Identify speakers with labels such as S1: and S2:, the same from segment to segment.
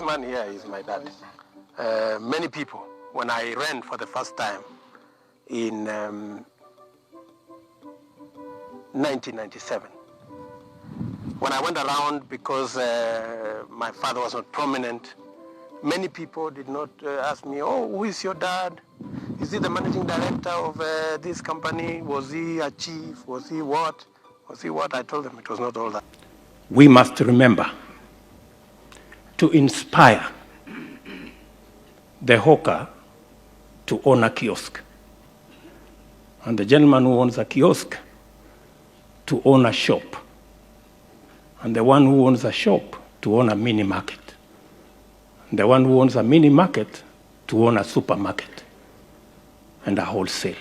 S1: Man here is my dad. Many people, when I ran for the first time in 1997, when I went around because my father was not prominent, many people did not ask me, oh, who is your dad? Is he the managing director of this company? Was he a chief? Was he what? Was he what? I told them it was not all that. We must remember to inspire the hawker to own a kiosk, and the gentleman who owns a kiosk to own a shop, and the one who owns a shop to own a mini market, and the one who owns a mini market to own a supermarket and a wholesale.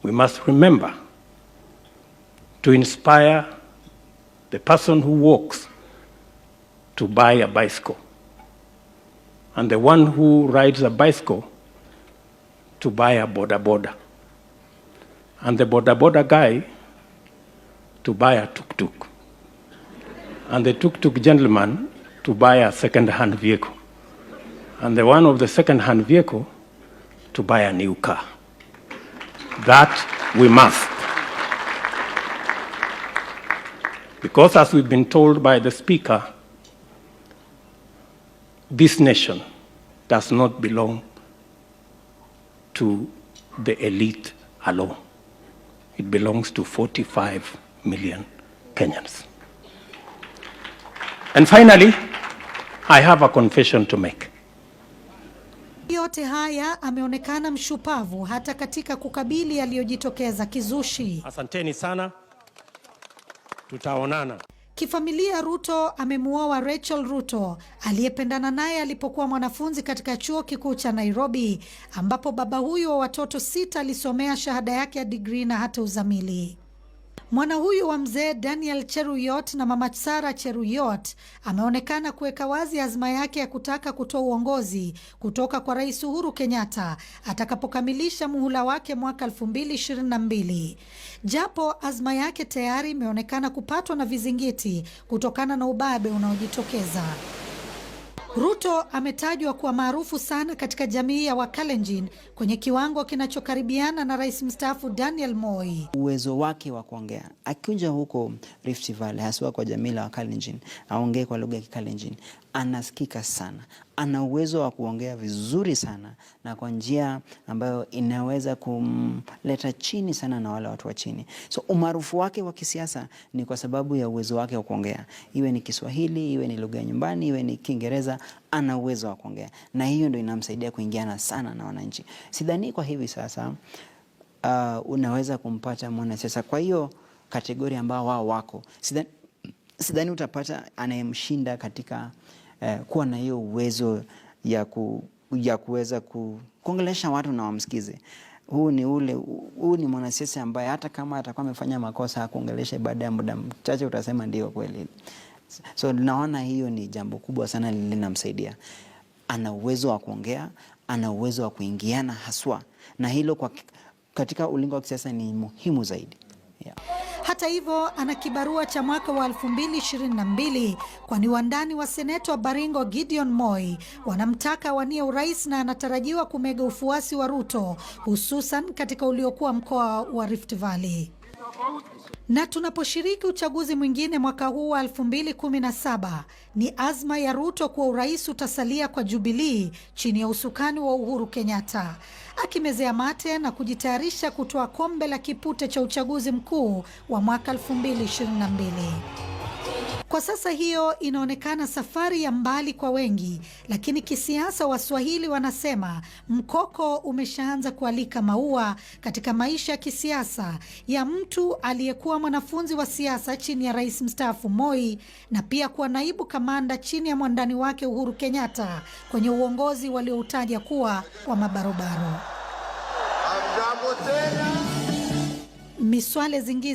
S1: We must remember to inspire the person who walks to buy a bicycle, and the one who rides a bicycle to buy a boda, and the boda guy to buy a tuk-tuk, and the tuk-tuk gentleman to buy a second-hand vehicle, and the one of the second-hand vehicle to buy a new car. That we must. Because as we've been told by the Speaker, this nation does not belong to the elite alone. It belongs to 45 million Kenyans. And finally, I have a confession to make.
S2: Yote haya ameonekana mshupavu hata katika kukabili aliyojitokeza kizushi.
S1: Asanteni sana. Tutaonana.
S2: Kifamilia, Ruto amemuoa Rachel Ruto aliyependana naye alipokuwa mwanafunzi katika chuo kikuu cha Nairobi, ambapo baba huyo wa watoto 6 alisomea shahada yake ya degree na hata uzamili. Mwana huyu wa mzee Daniel Cheruyot na mama Sara Cheruyot ameonekana kuweka wazi azma yake ya kutaka kutoa uongozi kutoka kwa Rais Uhuru Kenyatta atakapokamilisha muhula wake mwaka 2022. Japo azma yake tayari imeonekana kupatwa na vizingiti kutokana na ubabe unaojitokeza. Ruto ametajwa kuwa maarufu sana katika jamii ya Wakalenjin kwenye kiwango kinachokaribiana na rais mstaafu Daniel Moi.
S3: Uwezo wake wa kuongea, akija huko Rift Valley, haswa kwa jamii la Wakalenjin, aongee kwa lugha ya Kikalenjin, anasikika sana. Ana uwezo wa kuongea vizuri sana na kwa njia ambayo inaweza kumleta chini sana na wale watu wa chini. So umaarufu wake wa kisiasa ni kwa sababu ya uwezo wake wa kuongea. Iwe ni Kiswahili, iwe ni lugha ya nyumbani, iwe ni Kiingereza, ana uwezo wa kuongea. Na hiyo ndio inamsaidia kuingiana sana na wananchi. Sidhani kwa hivi sasa unaweza kumpata mwanasiasa kwa hiyo kategoria ambao wao wako. Sidhani utapata anayemshinda katika kuwa na hiyo uwezo ya kuweza kuongelesha watu na wamsikize. Huu ni mwanasiasa ambaye hata kama atakuwa amefanya makosa kuongelesha baada ya muda mchache utasema ndio kweli. So naona hiyo ni jambo kubwa sana linamsaidia. Ana uwezo wa kuongea, ana uwezo wa kuingiana haswa, na hilo katika ulingo wa kisiasa ni muhimu zaidi. Yeah.
S2: Hata hivyo ana kibarua cha mwaka wa 2022 kwani wandani wa seneta wa Baringo Gideon Moi wanamtaka wanie urais na anatarajiwa kumega ufuasi wa Ruto, hususan katika uliokuwa mkoa wa Rift Valley. Na tunaposhiriki uchaguzi mwingine mwaka huu wa 2017, ni azma ya Ruto kwa urais utasalia kwa Jubilee chini ya usukani wa Uhuru Kenyatta, akimezea mate na kujitayarisha kutoa kombe la kipute cha uchaguzi mkuu wa mwaka 2022. Kwa sasa hiyo inaonekana safari ya mbali kwa wengi, lakini kisiasa Waswahili wanasema mkoko umeshaanza kualika maua katika maisha ya kisiasa ya mtu aliyekuwa mwanafunzi wa siasa chini ya rais mstaafu Moi, na pia kuwa naibu kamanda chini ya mwandani wake Uhuru Kenyatta kwenye uongozi walioutaja kuwa wa mabarobaro. Miswale zingizi